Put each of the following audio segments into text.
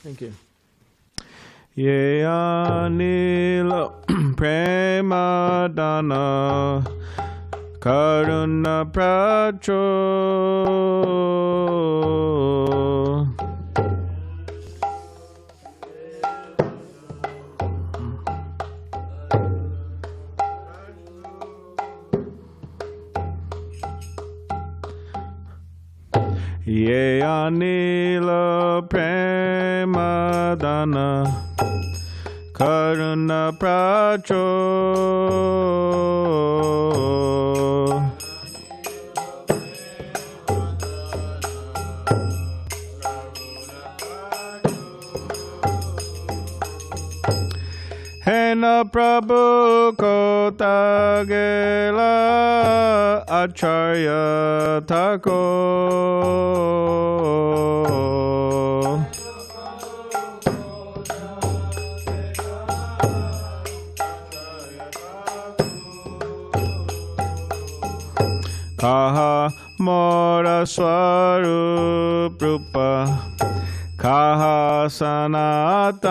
Thank you. Ye anila prema dana karuna pracho Ye anila prema dana karuna pracho Hena Prabhu Kotagela Acharya Tako Kaha Mora Swarup Rupa Kaha Sanatan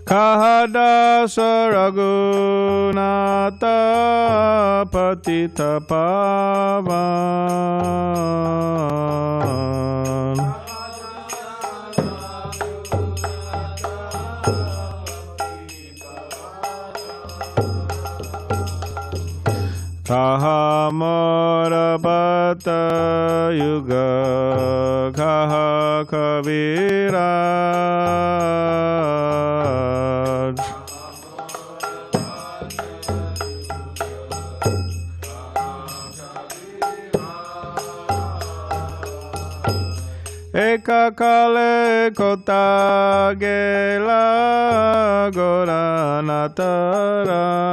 Kaha Dasa Raghunatha Patita Pavan Kaha Morabhata Yuga Kaha Kaviraj Eka Kale Kotagela Gaura Nataraj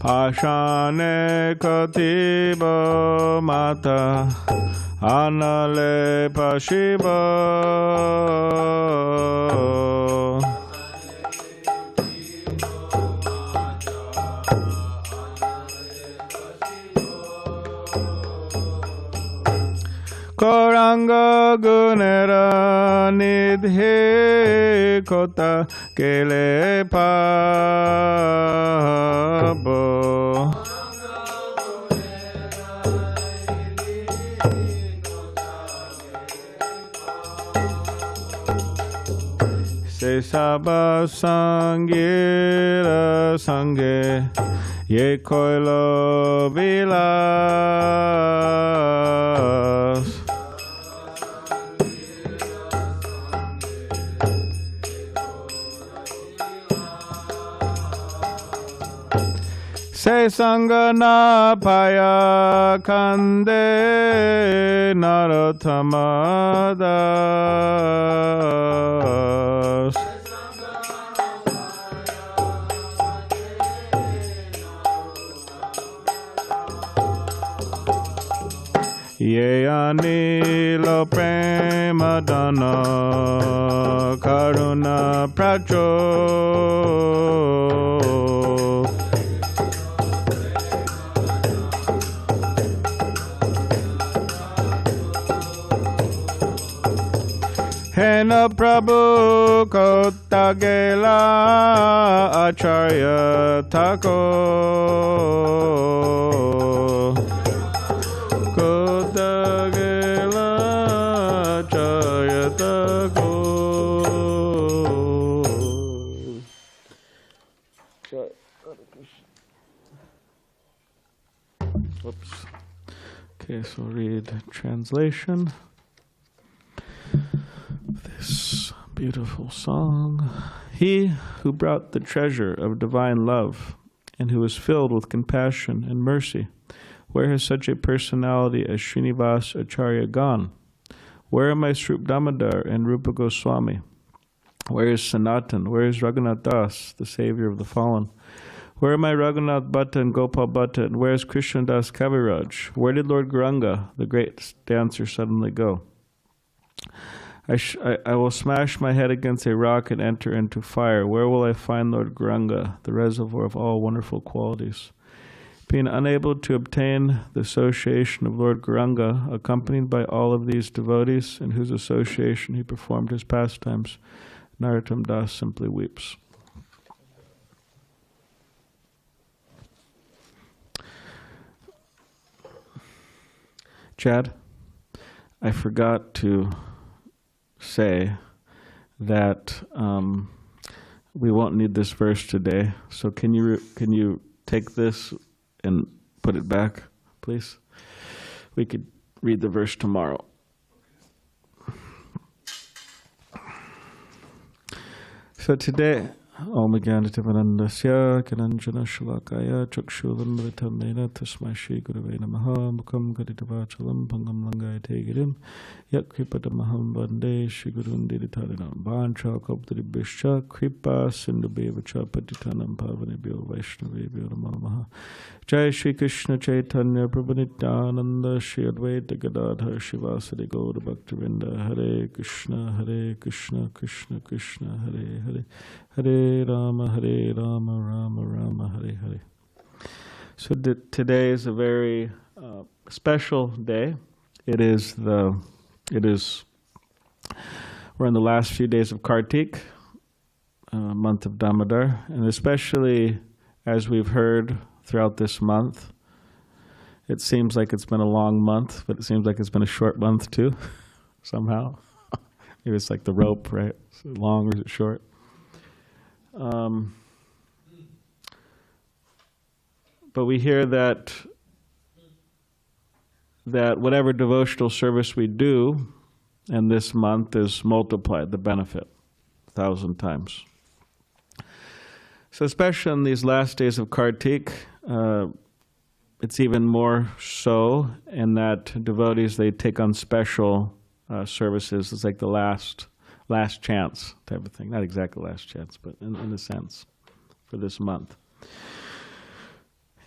Pashane Katiba Mata Anale Pashiba Koranga Gunera Nidhe Kota Kele Pabo Se Saba Sangira Sange Ye Koilo Vilas Se Sangana Paya Kande Narottamadas Ye anila prema dana karuna pracho Hena Prabhu Kotagela Acharya Tako Kotagela Acharya Tako Whoops. Okay, so read translation. This beautiful song. He who brought the treasure of divine love and who is filled with compassion and mercy, where has such a personality as Srinivas Acharya gone? Where are my Srup Damodar and Rupa Goswami? Where is Sanatan? Where is Raghunath Das, the savior of the fallen? Where are my Raghunath Bhatta and Gopal Bhatta, and where is Krishna Das Kaviraj? Where did Lord Gauranga, the great dancer, suddenly go? I will smash my head against a rock and enter into fire. Where will I find Lord Gauranga, the reservoir of all wonderful qualities? Being unable to obtain the association of Lord Gauranga, accompanied by all of these devotees in whose association he performed his pastimes, Narottam Das simply weeps. Chad, I forgot to say that we won't need this verse today. So can you take this and put it back, please? We could read the verse tomorrow. So today, Om Jnanatimanandasya Kananjana Shalakaya Chakshulanmritam Nena Tasmai Shri Gurave Namaha Mukam Gaditavachalam Pangam Langaya Girim Yat Kripatamaham Vande Shri Gurun Diditarinam Vancha Kaptadibhischa Kripa Sindhubevacha Patitanam Pavanebhyo Vaishnavebhyo Namo Namaha. Jai Shri Krishna Chaitanya Prabhu Nityananda Shri Advaita Gadadhar Shivasadi Gaura Bhaktivinda Hare Krishna Krishna Krishna Hare Hare Hare Rama Rama Rama Hare Hare. So today is a very special day. We're in the last few days of Kartik, month of Damodar, and especially as we've heard throughout this month, it seems like it's been a long month, but it seems like it's been a short month too, somehow. Maybe it's like the rope, right? Is it long or is it short? But we hear that whatever devotional service we do in this month is multiplied, the benefit, 1,000 times. So especially in these last days of Kartik, it's even more so in that devotees, they take on special services. It's like the last chance type of thing. Not exactly last chance, but in a sense, for this month.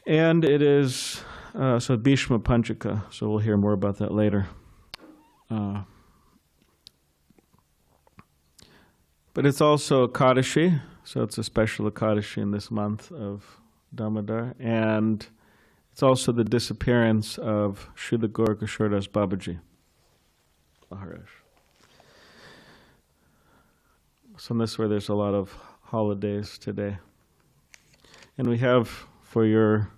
And it is, so Bhishma Panchaka, so we'll hear more about that later. But it's also Ekadashi, so it's a special Ekadashi in this month of Damodar. And it's also the disappearance of Srila Gaura Kisora Dasa Babaji, Maharaj. So in this way, there's a lot of holidays today. And we have, for your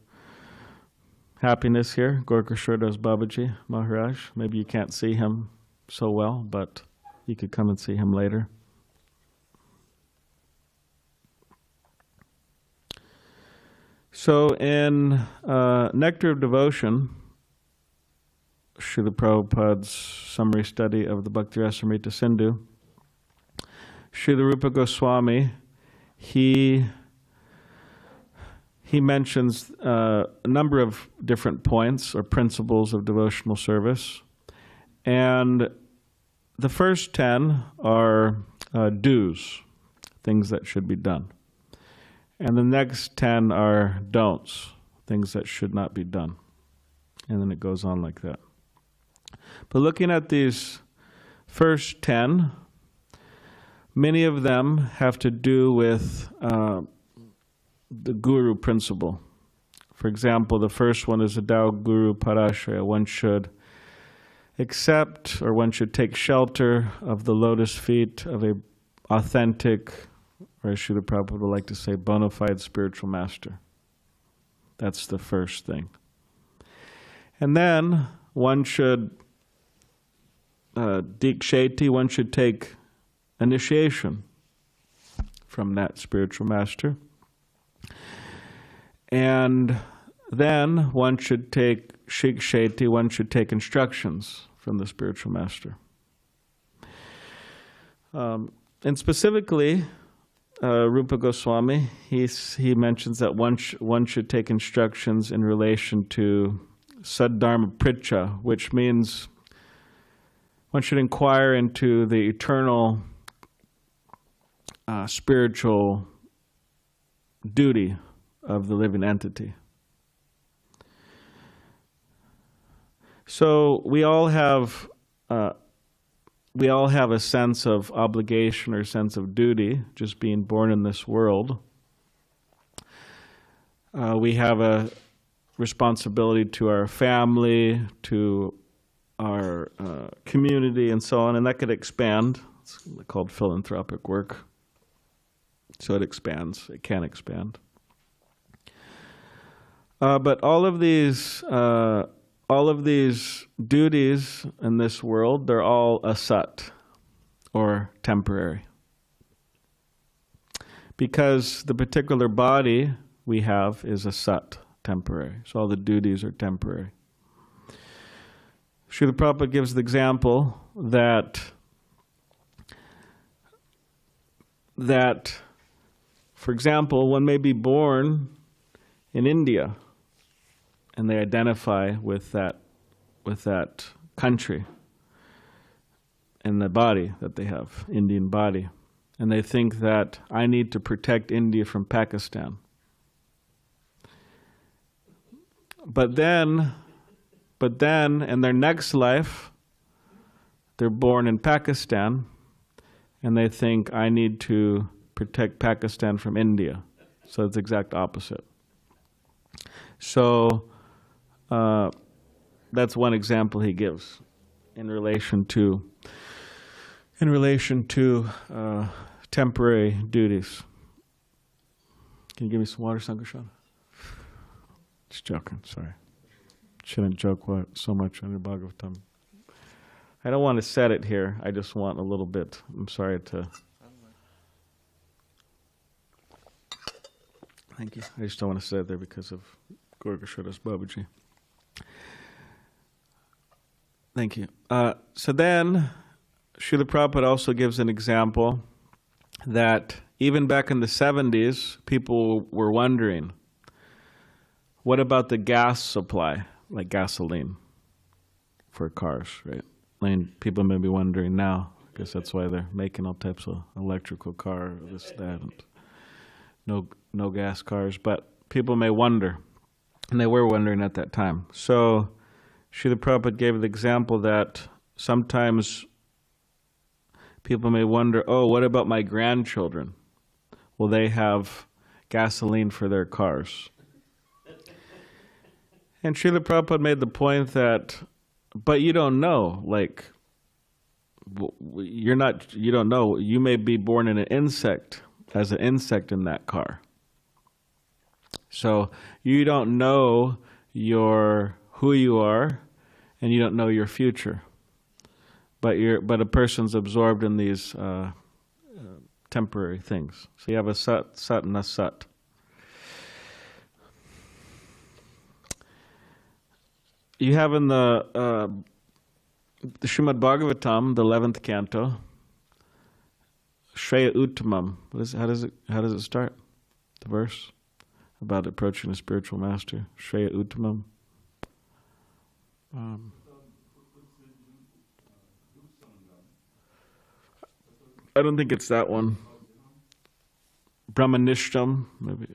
happiness here, Gaura Kisora Dasa Babaji, Maharaj. Maybe you can't see him so well, but you could come and see him later. So in Nectar of Devotion, Srila Prabhupada's summary study of the Bhakti Rasamrita Sindhu, Srila Rupa Goswami, he mentions a number of different points or principles of devotional service. And the first 10 are do's, things that should be done. And the next 10 are don'ts, things that should not be done. And then it goes on like that. But looking at these first 10, many of them have to do with the guru principle. For example, the first one is the Tao Guru Parashraya. One should accept, or one should take shelter of the lotus feet of a authentic, or as Srila Prabhupada would like to say, bona fide spiritual master. That's the first thing. And then one should diksheti, one should take initiation from that spiritual master. And then one should take shiksheti, one should take instructions from the spiritual master. And specifically, Rupa Goswami, he mentions that one should take instructions in relation to Saddharma Pritcha, which means one should inquire into the eternal spiritual duty of the living entity. So we all have a sense of obligation or sense of duty, just being born in this world. We have a responsibility to our family, to our community, and so on, and that could expand. It's called philanthropic work. So it expands, it can expand. But all of these duties in this world, they're all asat, or temporary. Because the particular body we have is asat, temporary. So all the duties are temporary. Srila Prabhupada gives the example that for example, one may be born in India and they identify with that country and the body that they have, Indian body. And they think that I need to protect India from Pakistan. But then in their next life, they're born in Pakistan and they think I need to protect Pakistan from India. So it's the exact opposite. So that's one example he gives in relation to temporary duties. Can you give me some water, Sankarshan? Just joking, sorry. Shouldn't joke so much on your Bhagavatam. I don't want to set it here, I just want a little bit. I'm sorry to... Thank you. I just don't want to set it there because of Gaura Kisora Dasa Babaji. Thank you. So then, Srila Prabhupada also gives an example that even back in the 70s, people were wondering, what about the gas supply, like gasoline for cars, right? I mean, people may be wondering now. I guess that's why they're making all types of electrical car, this, that, and no gas cars. But people may wonder, and they were wondering at that time. So Srila Prabhupada gave the example that sometimes people may wonder, oh, what about my grandchildren? Will they have gasoline for their cars? And Srila Prabhupada made the point that, but you don't know, like, you don't know. You may be born in as an insect in that car. So you don't know who you are, and you don't know your future. But a person's absorbed in these temporary things. So you have a sat and a sat. You have in the Srimad Bhagavatam, the 11th canto, Shreya Uttamam. How does it start? The verse about approaching a spiritual master. Shreya Uttamam. I don't think it's that one. Brahmanishtam, maybe.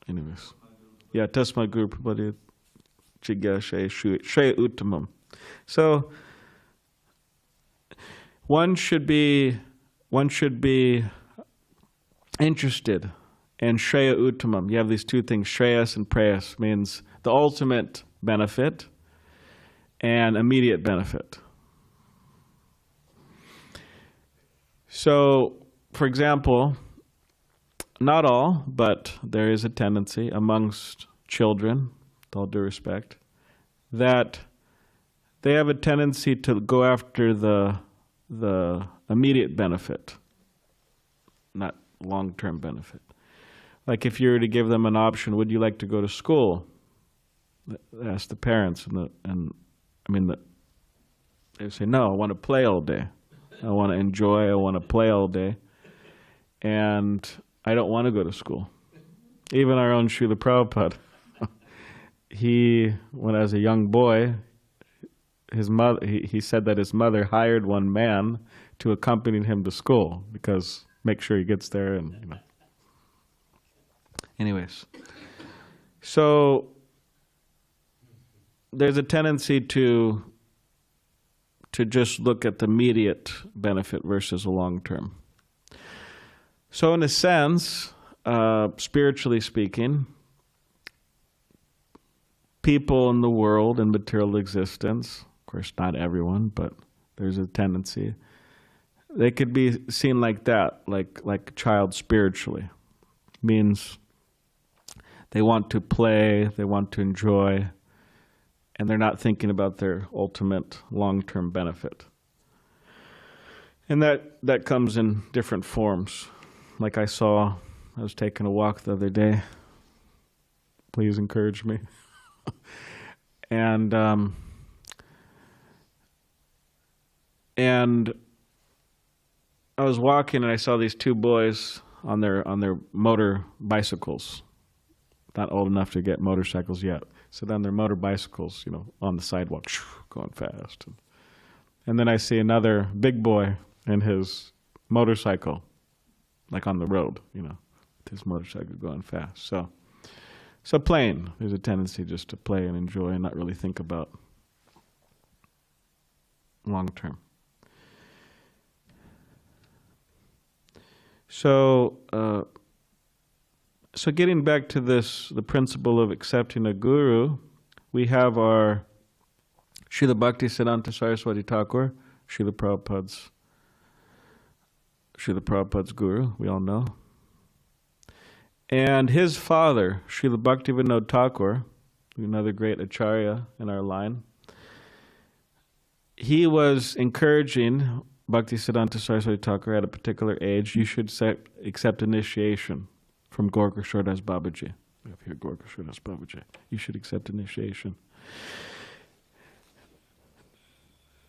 Anyways, yeah, Tasma Guru Prabhupada Chigya Shreya Uttamam. So one should be interested in Shreya Uttamam. You have these two things, Shreyas and Preyas, means the ultimate benefit and immediate benefit. So, for example, not all, but there is a tendency amongst children, with all due respect, that they have a tendency to go after the immediate benefit, not long-term benefit. Like if you were to give them an option, would you like to go to school? Ask the parents, they say, no, I want to play all day. I want to enjoy, I want to play all day. And I don't want to go to school. Even our own Srila Prabhupada, when as a young boy, his mother, he said that his mother hired one man to accompany him to school because make sure he gets there Anyways, so there's a tendency to just look at the immediate benefit versus a long term. So in a sense, spiritually speaking, people in the world and material existence, of course not everyone, but there's a tendency, they could be seen like that, like a child spiritually. Means they want to play, they want to enjoy, and they're not thinking about their ultimate long-term benefit. And that comes in different forms. Like I was taking a walk the other day. Please encourage me. And I was walking and I saw these two boys on their motor bicycles. Not old enough to get motorcycles yet. So on their motor bicycles, on the sidewalk, going fast. And then I see another big boy in his motorcycle, like on the road, with his motorcycle going fast. So playing, there's a tendency just to play and enjoy and not really think about long term. So getting back to the principle of accepting a guru, we have our Srila Bhaktisiddhanta Saraswati Thakur, Srila Prabhupada's guru, we all know. And his father, Srila Bhaktivinoda Thakur, another great acharya in our line, he was encouraging Bhaktisiddhanta Saraswati Thakur at a particular age, you should accept initiation from Gaura Kisora Dasa Babaji. We have here Gaura Kisora Dasa Babaji. You should accept initiation.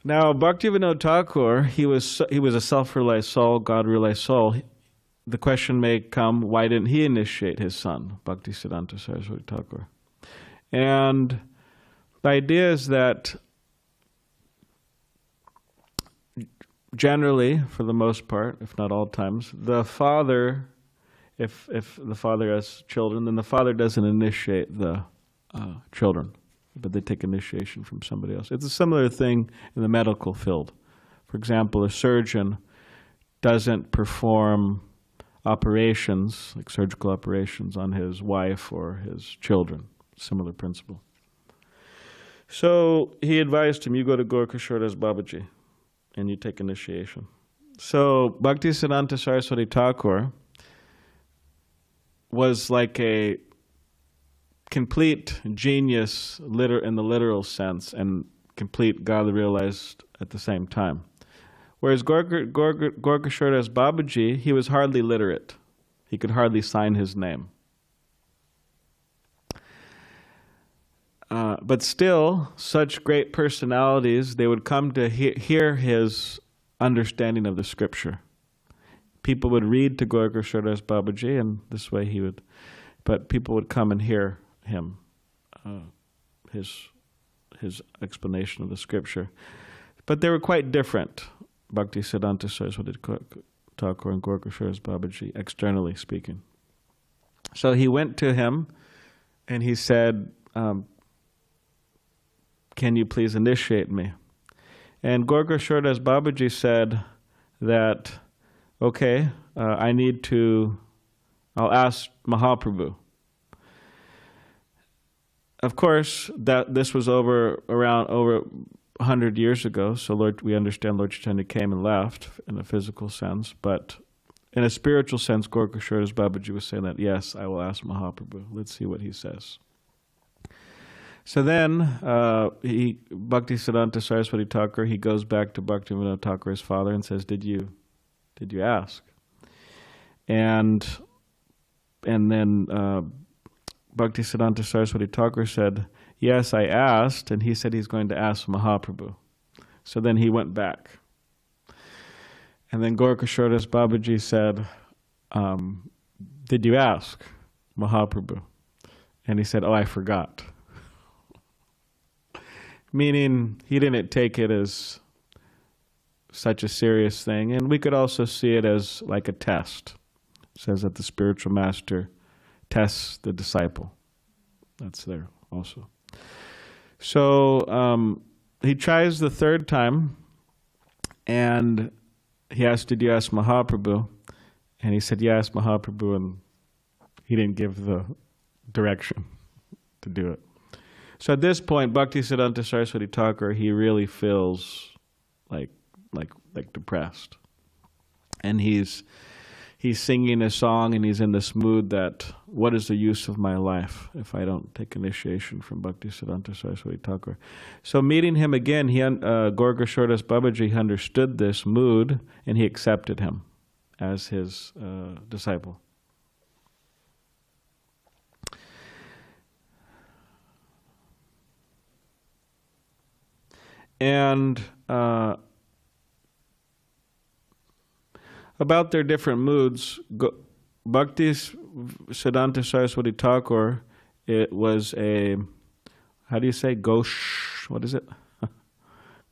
Now, Bhaktivinoda Thakur, he was a self-realized soul, God-realized soul. The question may come, why didn't he initiate his son, Bhaktisiddhanta Saraswati Thakur? And the idea is that generally, for the most part, if not all times, the father, if the father has children, then the father doesn't initiate the children, but they take initiation from somebody else. It's a similar thing in the medical field. For example, a surgeon doesn't perform operations, like surgical operations, on his wife or his children. Similar principle. So he advised him, you go to Gaura Kisora Dasa Babaji and you take initiation. So Bhaktisiddhanta Saraswati Thakur was like a complete genius in the literal sense and complete God realized at the same time. Whereas Gaura Kisora Dasa Babaji, he was hardly literate. He could hardly sign his name. But still, such great personalities, they would come to hear his understanding of the scripture. People would read to Gaura Kisora Dasa Babaji, and this way but people would come and hear him, his explanation of the scripture. But they were quite different, Bhaktisiddhanta Saraswati Thakur and Gaura Kisora Dasa Babaji, externally speaking. So he went to him and he said, can you please initiate me? And Gaura Kisora Dasa Babaji said that, okay, I'll ask Mahaprabhu. Of course, this was over 100 years ago, so we understand Lord Chaitanya came and left in a physical sense, but in a spiritual sense, Gaura Kisora Dasa Babaji was saying that, yes, I will ask Mahaprabhu. Let's see what he says. So then, Bhaktisiddhanta Saraswati Thakur, he goes back to Bhaktivinoda Thakur, his father, and says, did you ask? And then Bhaktisiddhanta Saraswati Thakur said, yes, I asked, and he said he's going to ask Mahaprabhu. So then he went back. And then Gaura Kisora Dasa Babaji said, did you ask Mahaprabhu? And he said, oh, I forgot. Meaning he didn't take it as such a serious thing. And we could also see it as like a test. It says that the spiritual master tests the disciple. That's there also. So he tries the third time, and he asked, "Did you ask Mahaprabhu?" And he said, "Yes, Mahaprabhu," and he didn't give the direction to do it. So at this point, Bhaktisiddhanta Saraswati Thakur, he really feels like depressed, and he's singing a song, and he's in this mood that, what is the use of my life if I don't take initiation from Bhaktisiddhanta Saraswati Thakur? So meeting him again, Gaura Kisora Dasa Babaji understood this mood, and he accepted him as his disciple. And about their different moods, Bhaktisiddhanta Saraswati Thakur, it was a, how do you say, what is it?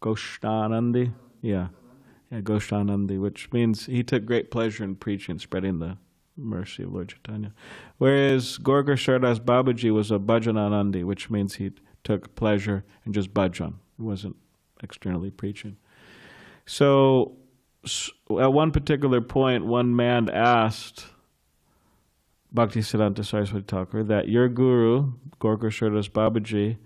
Goshtanandi? Yeah, Goshtanandi, which means he took great pleasure in preaching, spreading the mercy of Lord Chaitanya. Whereas Gaura Kisora Dasa Babaji was a Bhajananandi, which means he took pleasure in just bhajan. He wasn't externally preaching. So at one particular point, one man asked Bhaktisiddhanta Saraswati Thakur that your guru, Gaura Kisora Dasa Babaji,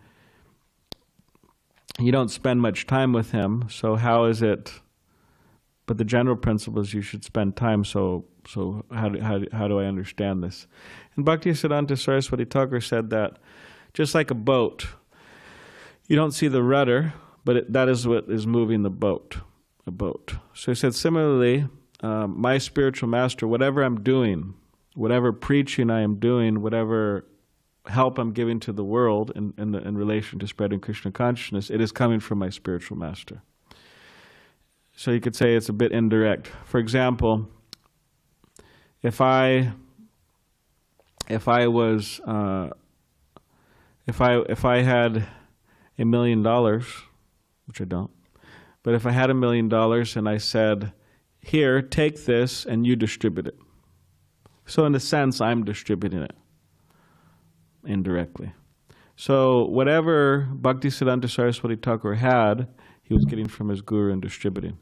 you don't spend much time with him, so how is it? But the general principle is you should spend time, so how do I understand this? And Bhaktisiddhanta Saraswati Thakur said that just like a boat, you don't see the rudder, but that is what is moving the boat, a boat. So he said, similarly, my spiritual master, whatever I'm doing, whatever preaching I am doing, whatever help I'm giving to the world in relation to spreading Krishna consciousness, it is coming from my spiritual master. So you could say it's a bit indirect. For example, if I had $1 million, which I don't, but if I had $1 million and I said, here, take this and you distribute it. So in a sense, I'm distributing it indirectly. So whatever Bhaktisiddhanta Saraswati Thakur had, he was getting from his guru and distributing.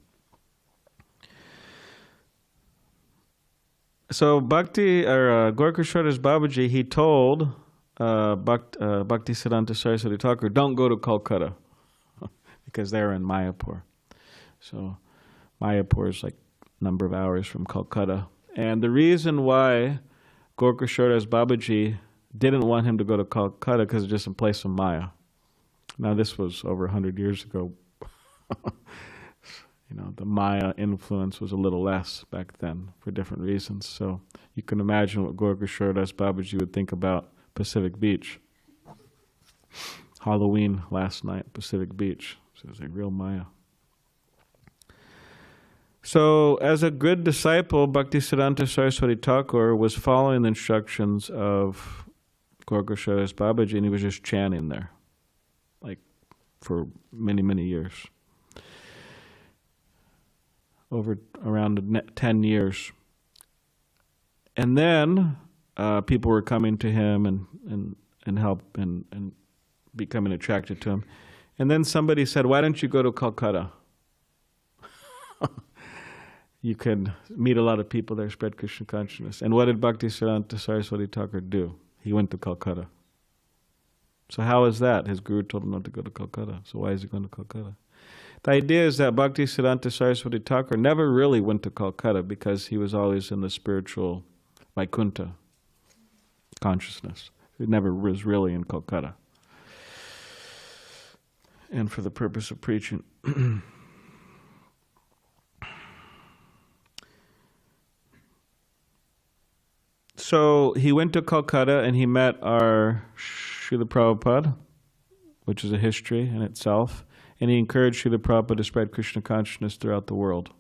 So Gaura Kisora Dasa Babaji, he told Bhaktisiddhanta Saraswati Thakur, don't go to Calcutta, because they're in Mayapur. So Mayapur is like a number of hours from Calcutta. And the reason why Gaura Kisora Dasa Babaji didn't want him to go to Calcutta, because it's just a place of Maya. Now this was over 100 years ago. The Maya influence was a little less back then for different reasons. So you can imagine what Gaura Kisora Dasa Babaji would think about Pacific Beach. Halloween last night, Pacific Beach. So it was like real Maya. So as a good disciple, Bhaktisiddhanta Saraswati Thakur was following the instructions of Gaura Kisora Dasa Babaji, and he was just chanting there, like for many, many years. Over around 10 years. And then people were coming to him and help and becoming attracted to him. And then somebody said, why don't you go to Calcutta? You can meet a lot of people there, spread Krishna consciousness. And what did Bhaktisiddhanta Saraswati Thakur do? He went to Calcutta. So how is that? His guru told him not to go to Calcutta. So why is he going to Calcutta? The idea is that Bhaktisiddhanta Saraswati Thakur never really went to Calcutta because he was always in the spiritual Vaikuntha consciousness. He never was really in Calcutta. And for the purpose of preaching. So he went to Calcutta and he met our Srila Prabhupada, which is a history in itself. And he encouraged Srila Prabhupada to spread Krishna consciousness throughout the world.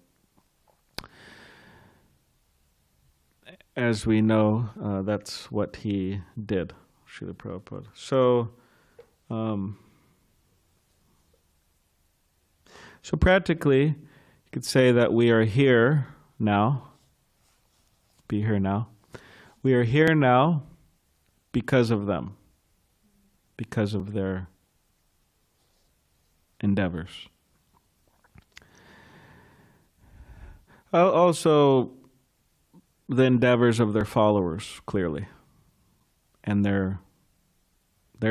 As we know, that's what he did, Srila Prabhupada. So practically, you could say that we are here now. Be here now. We are here now because of them, because of their endeavors. Also, the endeavors of their followers, clearly, and their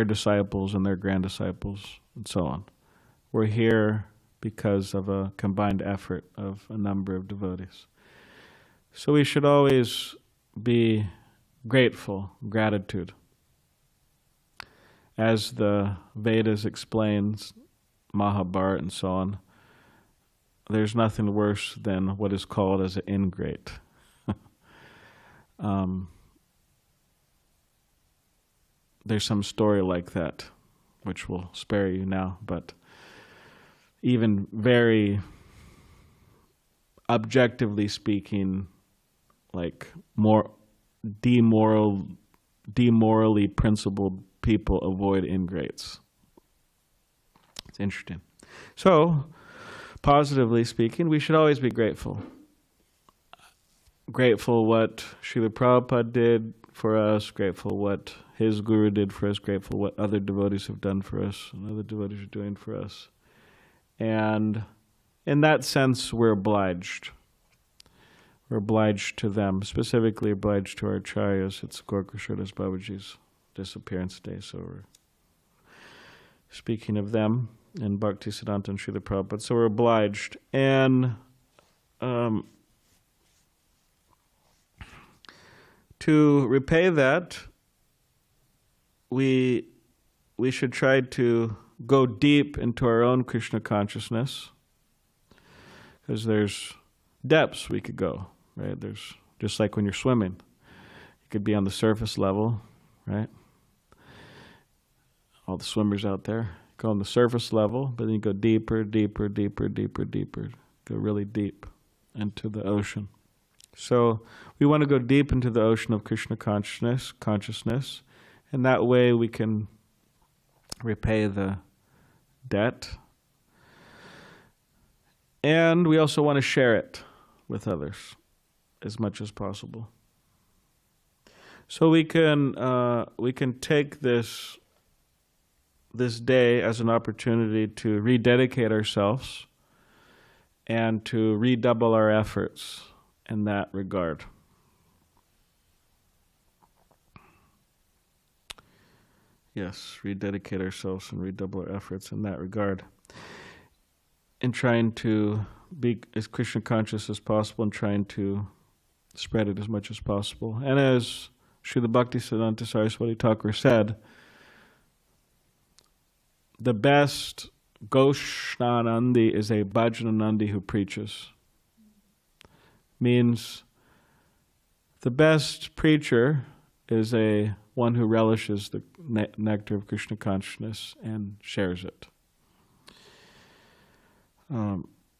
disciples and their grand disciples, and so on. We're here because of a combined effort of a number of devotees. So we should always be grateful, gratitude. As the Vedas explains, Mahabharata and so on, there's nothing worse than what is called as an ingrate. There's some story like that, which we'll spare you now, but even very objectively speaking, like more demorally principled people avoid ingrates. It's interesting. So, positively speaking, we should always be grateful. Grateful what Srila Prabhupada did for us, grateful what his guru did for us, grateful what other devotees have done for us, and other devotees are doing for us. And in that sense, we're obliged. We're obliged to them, specifically obliged to our acharyas. It's Gaura Kisora Dasa Babaji's disappearance day, so we're speaking of them and Bhakti Siddhanta and Srila Prabhupada. So we're obliged. And to repay that, we should try to go deep into our own Krishna consciousness, because there's depths we could go, right? There's just like when you're swimming, you could be on the surface level, right? All the swimmers out there go on the surface level, but then you go deeper, deeper, deeper, deeper, deeper, go really deep into the ocean. So we want to go deep into the ocean of Krishna consciousness, and that way we can repay the debt. And we also want to share it with others as much as possible. So we can take this day as an opportunity to rededicate ourselves and to redouble our efforts in that regard. Yes, rededicate ourselves and redouble our efforts in that regard. In trying to be as Krishna conscious as possible and trying to spread it as much as possible. And as Srila Bhakti Siddhanta Saraswati Thakur said, the best Goshnanandi is a Bhajananandi who preaches. Means the best preacher is a one who relishes the nectar of Krishna consciousness and shares it.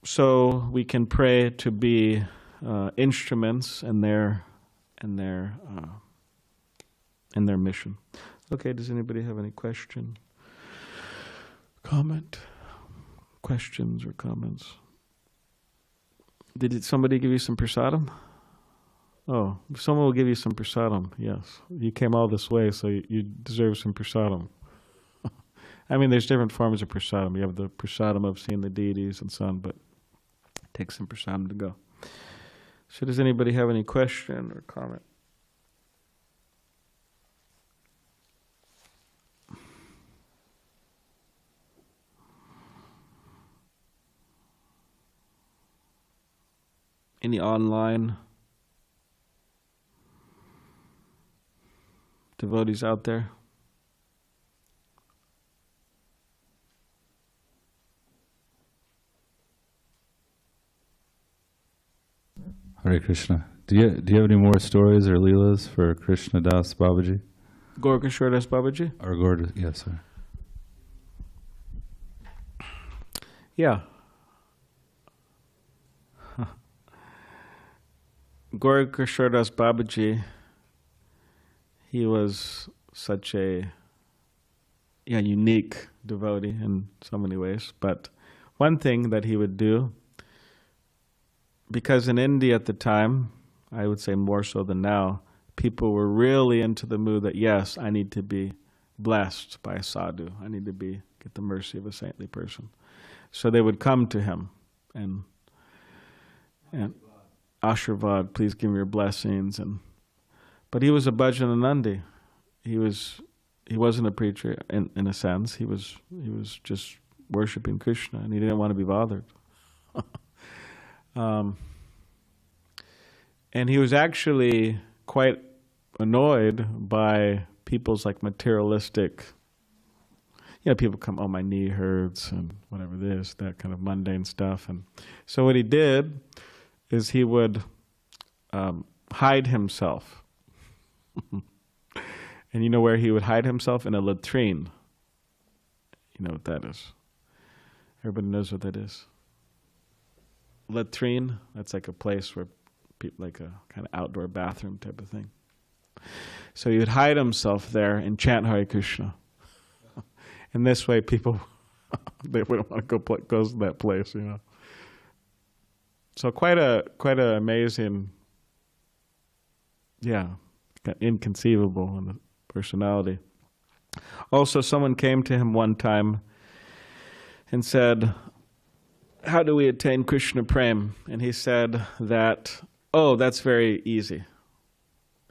So we can pray to be instruments in their mission. Okay, does anybody have any question, comment, questions or comments? Did somebody give you some prasadam? Oh, someone will give you some prasadam, yes. You came all this way, so you deserve some prasadam. I mean, there's different forms of prasadam. You have the prasadam of seeing the deities and so on, but it takes some prasadam to go. So does anybody have any question or comment? Any online devotees out there? Hare Krishna. Do you have any more stories or leelas for Krishna Das Babaji? Gaura Kisora Dasa Babaji? Or Gaura, yes, sir. Yeah. Gaura Kisora Dasa Babaji, he was such a unique devotee in so many ways. But one thing that he would do, because in India at the time, I would say more so than now, people were really into the mood that, yes, I need to be blessed by a sadhu. I need to get the mercy of a saintly person. So they would come to him and Ashirvad, please give me your blessings. But he was a Bhajananandi. He wasn't a preacher in a sense. He was just worshiping Krishna, and he didn't want to be bothered. And he was actually quite annoyed by people's like materialistic, people come, oh, my knee hurts and whatever this, that kind of mundane stuff. And so what he did is he would hide himself. And you know where he would hide himself? In a latrine. You know what that is? Everybody knows what that is. Latrine, that's like a place where people, like a kind of outdoor bathroom type of thing. So he would hide himself there and chant Hare Krishna. And this way people, they wouldn't want to go to that place, So quite a amazing, inconceivable in the personality. Also, someone came to him one time and said, how do we attain Krishna Prem? And he said that, that's very easy.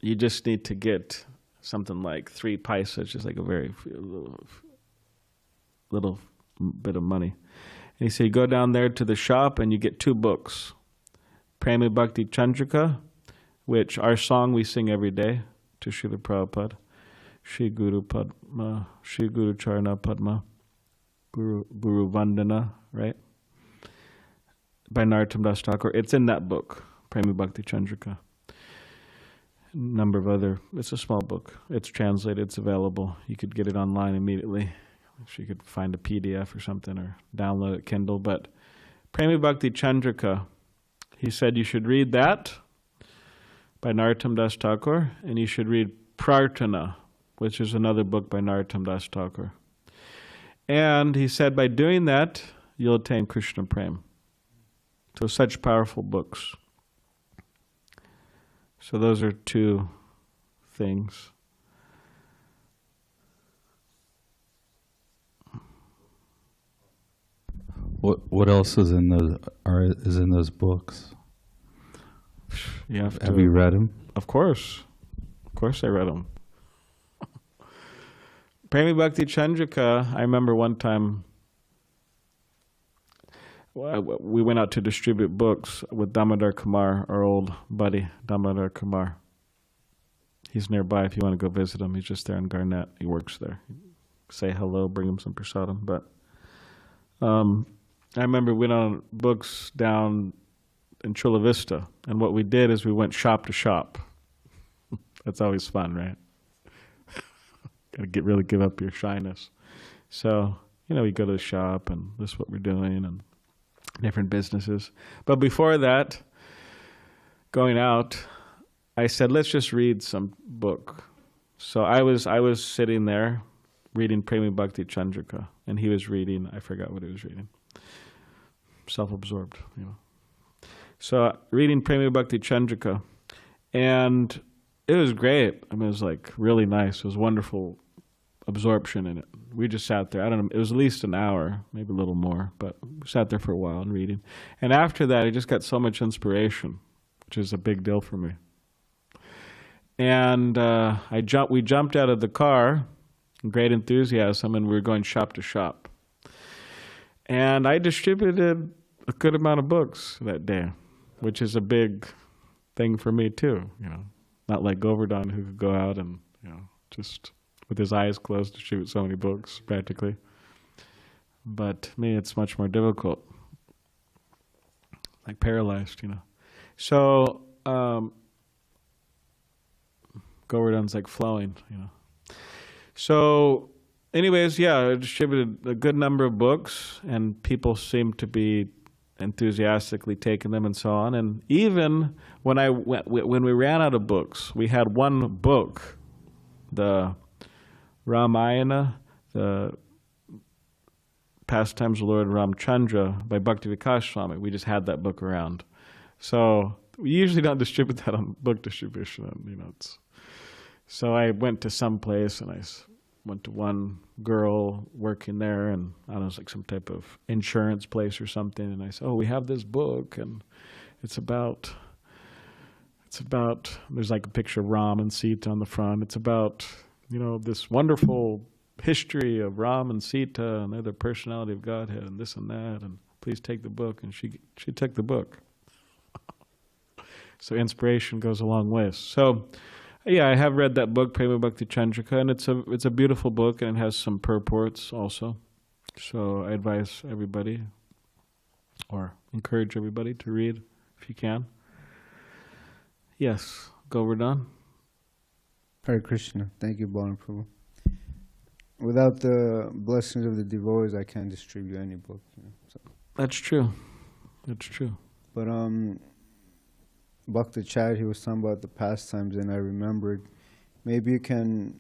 You just need to get something like 3 paisa, which is like a very little bit of money. And he said, you go down there to the shop and you get 2 books. Prema Bhakti Chandrika, which our song we sing every day to Srila Prabhupada. Shri Guru Padma, Shri Guru Charana Padma, Guru Vandana, right? By Narottam Das Thakur. It's in that book, Prema Bhakti Chandrika. A number of other, it's a small book. It's translated, it's available. You could get it online immediately. If you could find a PDF or something or download it Kindle. But Prema Bhakti Chandrika, he said you should read that by Narottam Das Thakur, and you should read Prarthana, which is another book by Narottam Das Thakur. And he said by doing that, you'll attain Krishna Prem. So such powerful books. So those are 2 things. What else is in those books? Have you read them? Of course I read them. Prema Bhakti Chandrika, I remember one time we went out to distribute books with Damodar Kumar, our old buddy, Damodar Kumar. He's nearby if you want to go visit him. He's just there in Garnett. He works there. Say hello, bring him some prasadam. But I remember we went on books down in Chula Vista, and what we did is we went shop to shop. That's always fun, right? Got to really give up your shyness. So, we go to the shop, and this is what we're doing, and different businesses. But before that, going out, I said, let's just read some book. So I was sitting there reading Prema Bhakti Chandrika, and he was reading, I forgot what he was reading. Self-absorbed, So reading Prema Bhakti Chandrika, and it was great. I mean, it was like really nice. It was wonderful absorption in it. We just sat there. I don't know. It was at least an hour, maybe a little more, but we sat there for a while and reading. And after that, I just got so much inspiration, which is a big deal for me. And we jumped out of the car, great enthusiasm, and we were going shop to shop. And I distributed a good amount of books that day, which is a big thing for me too. Not like Govardhan, who could go out and just with his eyes closed distribute so many books practically. But me, it's much more difficult, like paralyzed, So Govardhan's like flowing, So anyways, I distributed a good number of books, and people seemed to be enthusiastically taking them and so on. And even when we ran out of books, we had one book, the Ramayana, the Pastimes of Lord Ramchandra by Bhakti Vikas Swami. We just had that book around. So we usually don't distribute that on book distribution. So I went to some place and went to one girl working there, and I don't know, it's like some type of insurance place or something. And I said, "Oh, we have this book, and it's about, there's like a picture of Ram and Sita on the front. It's about, this wonderful history of Ram and Sita, and they're the personality of Godhead, and this and that, and please take the book." And she took the book. So inspiration goes a long way. So, yeah, I have read that book, Prema Bhakti Chandrika, and it's a beautiful book, and it has some purports also. So I advise everybody, or encourage everybody to read if you can. Yes, Govardhan. Hare Krishna. Thank you, Balaram Prabhu. Without the blessings of the devotees, I can't distribute any book. So. That's true. That's true. But Bhakti Chad, he was talking about the pastimes, and I remembered. Maybe you can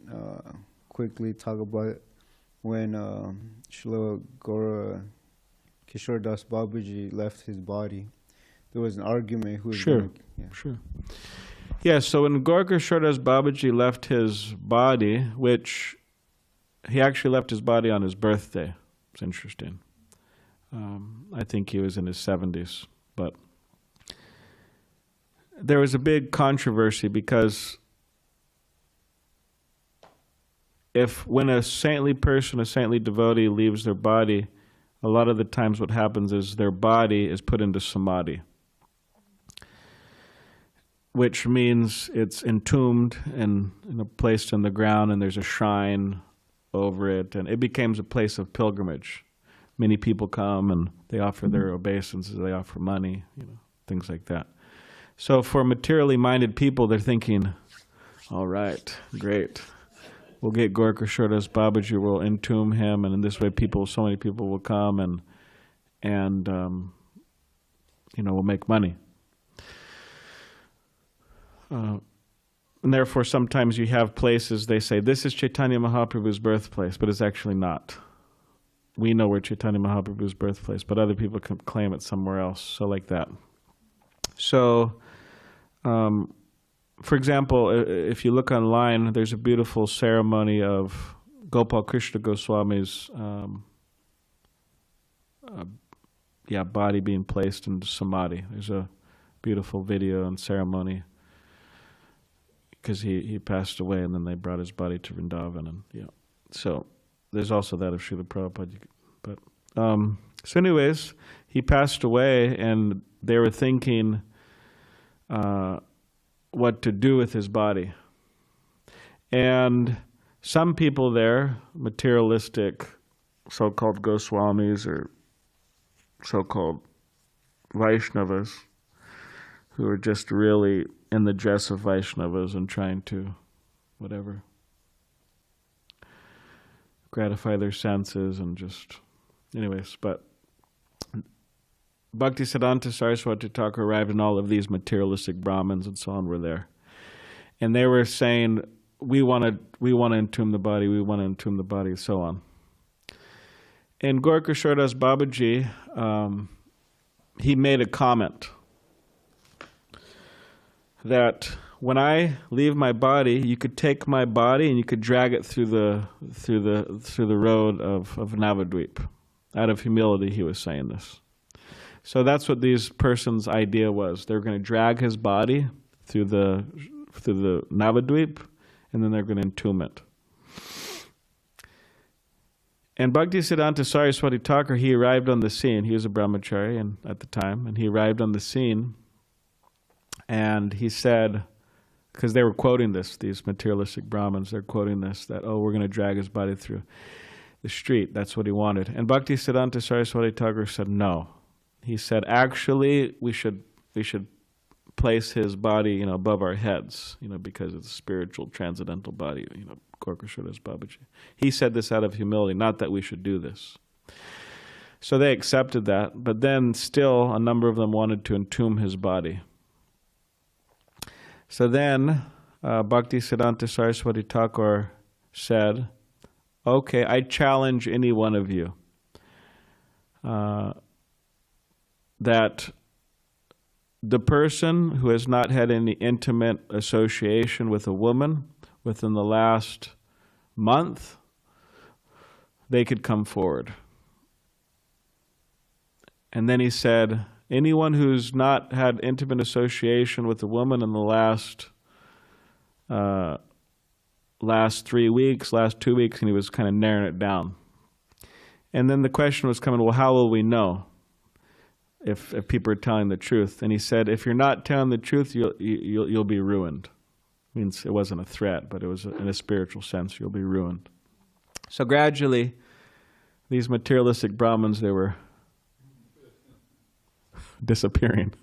quickly talk about when Srila Gaura Kisora Dasa Babaji left his body. There was an argument who was Sure. Sure. Yeah, so when Gaura Kisora Dasa Babaji left his body, which he actually left his body on his birthday. It's interesting. I think he was in his 70s, but there was a big controversy because when a saintly person, a saintly devotee leaves their body, a lot of the times what happens is their body is put into samadhi, which means it's entombed and placed in the ground, and there's a shrine over it, and it becomes a place of pilgrimage. Many people come and they offer their obeisances, they offer money, things like that. So for materially minded people, they're thinking, all right, great. We'll get Gaura Kisora Dasa Babaji, we'll entomb him, and in this way so many people will come and we'll make money. And therefore, sometimes you have places, they say, this is Chaitanya Mahaprabhu's birthplace, but it's actually not. We know where Chaitanya Mahaprabhu's birthplace, but other people can claim it somewhere else, so like that. So, for example, if you look online, there's a beautiful ceremony of Gopal Krishna Goswami's body being placed into samadhi. There's a beautiful video and ceremony, because he passed away, and then they brought his body to Vrindavan, and so there's also that of Srila Prabhupada. But so anyways, he passed away, and they were thinking what to do with his body. And some people there, materialistic so-called Goswamis or so-called Vaishnavas, who are just really in the dress of Vaishnavas and trying to, gratify their senses and just, anyways. But Bhaktisiddhanta Saraswati Thakur arrived, and all of these materialistic Brahmins and so on were there. And they were saying, we want to entomb the body, we want to entomb the body, so on. And Gaura Kisora Dasa Babaji, he made a comment that when I leave my body, you could take my body and you could drag it through the road of Navadvip. Out of humility, he was saying this. So that's what these persons' idea was. They're going to drag his body through the Navadvip, and then they're going to entomb it. And Bhaktisiddhanta Saraswati Thakur, he arrived on the scene. He was a brahmachari at the time, and he arrived on the scene. And he said, because they were quoting this, these materialistic Brahmins, they're quoting this, that, we're going to drag his body through the street. That's what he wanted. And Bhaktisiddhanta Saraswati Thakur said no. He said, actually, we should place his body, above our heads, because it's a spiritual, transcendental body, Gaura Kisora Dasa Babaji. He said this out of humility, not that we should do this. So they accepted that, but then still a number of them wanted to entomb his body. So then Bhaktisiddhanta Saraswati Thakur said, okay, I challenge any one of you that the person who has not had any intimate association with a woman within the last month, they could come forward. And then he said, anyone who's not had intimate association with a woman in the last 3 weeks, last 2 weeks, and he was kind of narrowing it down. And then the question was coming, well, how will we know if people are telling the truth? And he said, if you're not telling the truth, you'll be ruined. Means it wasn't a threat, but it was in a spiritual sense, you'll be ruined. So gradually, these materialistic Brahmins, they were disappearing.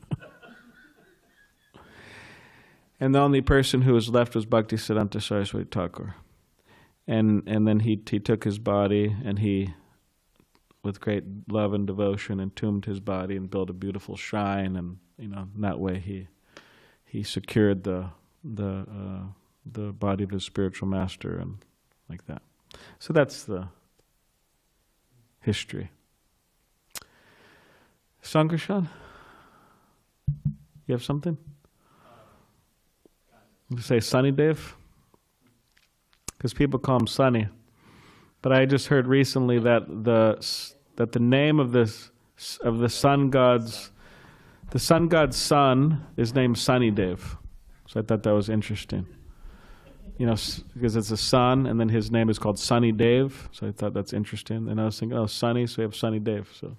And the only person who was left was Bhaktisiddhanta Saraswati Thakur. And then he took his body, and he, with great love and devotion, entombed his body and built a beautiful shrine. And in that way he secured the body of his spiritual master, and like that. So that's the history. Sankarshan, you have something? You say Sunny Dev? Because people call him Sunny. But I just heard recently that the name of the sun god's son is named Sunny Dev. So I thought that was interesting. Because it's a sun, and then his name is called Sunny Dev. So I thought that's interesting. And I was thinking, oh, Sunny, so we have Sunny Dev. So,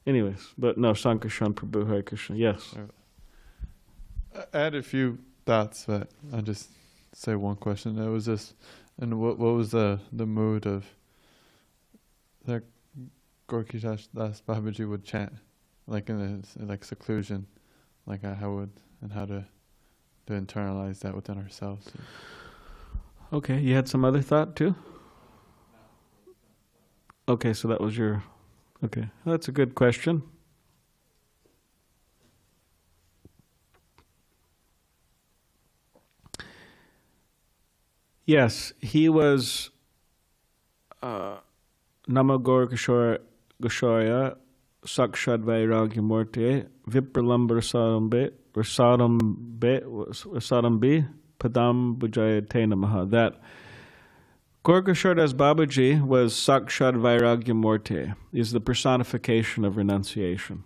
anyways, but no, Sankarshan Prabhu, Hare Krishna. Yes. I had a few thoughts, but I'll just say one question. It was just, and what was the mood of that Gaura Kisora Dasa Babaji would chant, like in seclusion, like how to internalize that within ourselves. Okay, you had some other thought too? Okay, so that was your... Okay, well, that's a good question. Yes, he was Nama Gaura Kisora Sakshad Vairagya Murti Vipralamba Rasarambi Padam Bujayate Namaha. That Gaura Kisora Dasa Babaji was Sakshad Vairagya Murti, is the personification of renunciation.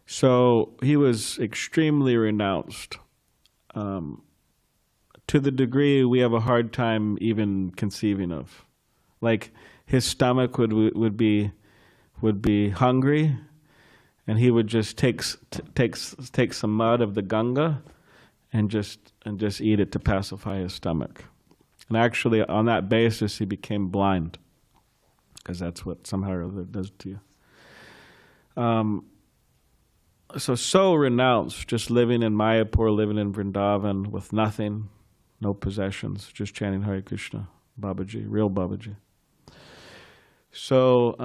So he was extremely renounced. To the degree we have a hard time even conceiving of. Like his stomach would be hungry, and he would just take some mud of the Ganga and just eat it to pacify his stomach. And actually, on that basis, he became blind, because that's what somehow or other does to you. So renounced, just living in Mayapur, living in Vrindavan with nothing, no possessions, just chanting Hare Krishna, Babaji, real Babaji. So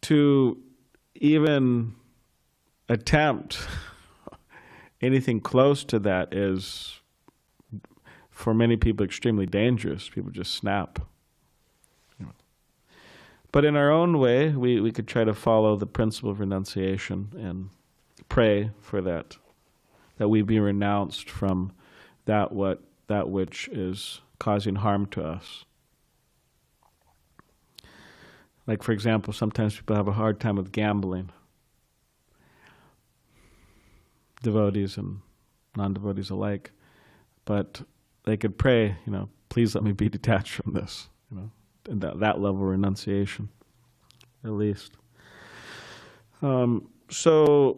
to even attempt anything close to that is, for many people, extremely dangerous. People just snap. But in our own way, we could try to follow the principle of renunciation and pray for that we be renounced from that which is causing harm to us. Like, for example, sometimes people have a hard time with gambling. Devotees and non-devotees alike. But they could pray, please let me be detached from this, and that level of renunciation, at least. But Srila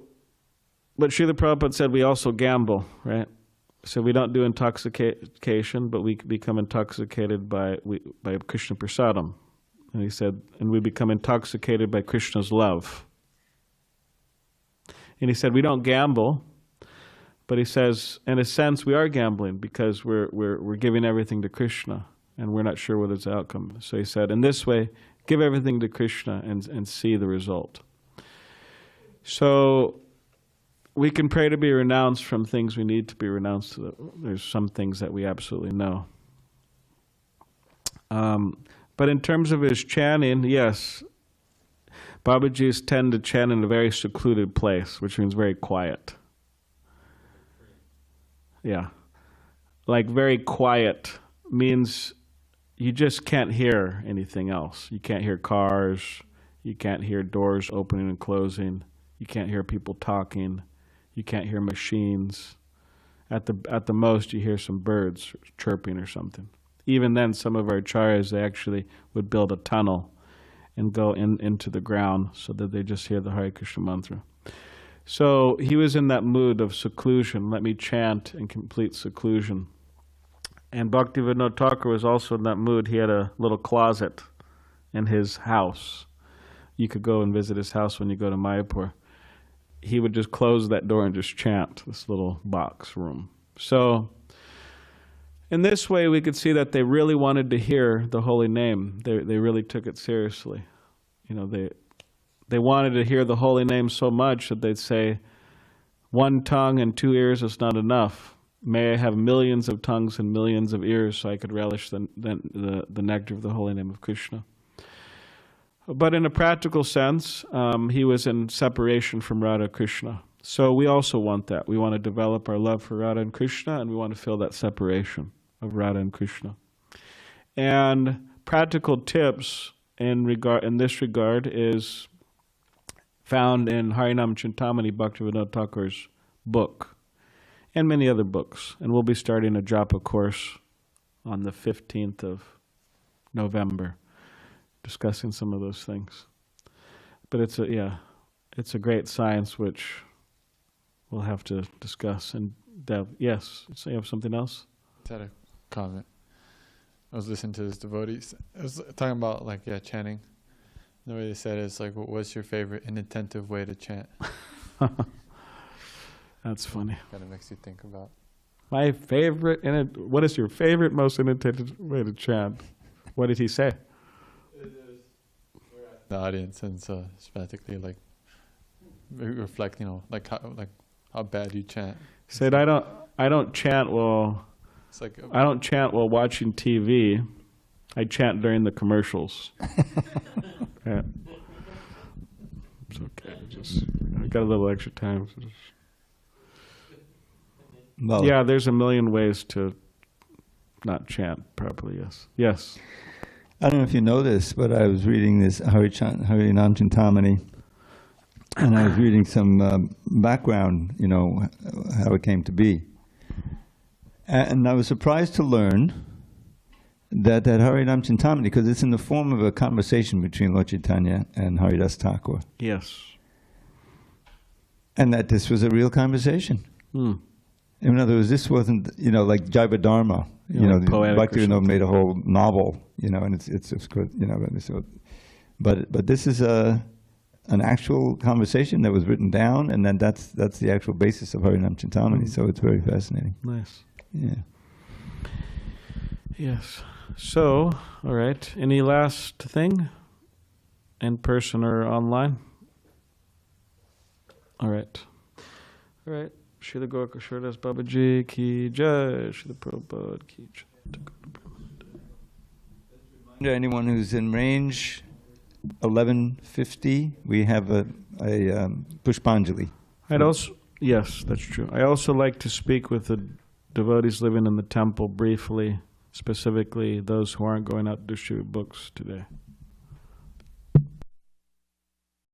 Prabhupada said we also gamble, right? So we don't do intoxication, but we become intoxicated by Krishna Prasadam. And he said, and we become intoxicated by Krishna's love. And he said, we don't gamble, but he says, in a sense, we are gambling because we're giving everything to Krishna, and we're not sure what is the outcome. So he said, in this way, give everything to Krishna and see the result. So we can pray to be renounced from things we need to be renounced. There's some things that we absolutely know. But in terms of his chanting, yes, Babajis tend to chant in a very secluded place, which means very quiet. Yeah. Like very quiet means you just can't hear anything else. You can't hear cars. You can't hear doors opening and closing. You can't hear people talking. You can't hear machines. At the most, you hear some birds chirping or something. Even then, some of our acharyas, they actually would build a tunnel and go into the ground so that they just hear the Hare Krishna mantra. So he was in that mood of seclusion. Let me chant in complete seclusion. And Bhaktivinoda Thakur was also in that mood. He had a little closet in his house. You could go and visit his house when you go to Mayapur. He would just close that door and just chant, this little box room. So in this way, we could see that they really wanted to hear the holy name. They really took it seriously. You know, they wanted to hear the holy name so much that they'd say, one tongue and 2 ears is not enough. May I have millions of tongues and millions of ears so I could relish the nectar of the holy name of Krishna. But in a practical sense, he was in separation from Radha Krishna. So we also want that. We want to develop our love for Radha and Krishna, and we want to feel that separation of Radha and Krishna. And practical tips in this regard is found in Harinam Chintamani, Bhaktivinoda Thakur's book, and many other books. And we'll be starting a japa course on the 15th of November, discussing some of those things. But it's a great science which we'll have to discuss. And Dev, yes, so you have something else? I had a comment. I was listening to this devotees. I was talking about chanting. The way they said it is like, what's your favorite inattentive way to chant? That's funny. Kind of makes you think about. My favorite, what is your favorite, most inattentive way to chant? What did he say? The audience, and so it's practically like reflect, how bad you chant. He said, I don't chant while watching TV. I chant during the commercials. Yeah. It's okay. I got a little extra time. Well, yeah, there's a million ways to not chant properly. Yes. Yes. I don't know if you know this, but I was reading this Harinam Chintamani, and I was reading some background, how it came to be. And I was surprised to learn that Harinam Chintamani, because it's in the form of a conversation between Lord Chaitanya and Haridas Thakur. Yes. And that this was a real conversation. Hmm. In other words, this wasn't, like Jaiva Dharma. Bhaktivinoda made a whole novel, and it's of course, but this is an actual conversation that was written down, and then that's the actual basis of Harinam Chintamani. So it's very fascinating. Nice. Yeah. Yes. So, all right. Any last thing? In person or online? All right. All right. Srila Gaura Kisora Dasa Babaji ki jai, Srila Prabhupada ki jai. Anyone who's in range, 11:50, we have a Pushpanjali. Yes, that's true. I also like to speak with the devotees living in the temple briefly, specifically those who aren't going out to distribute books today.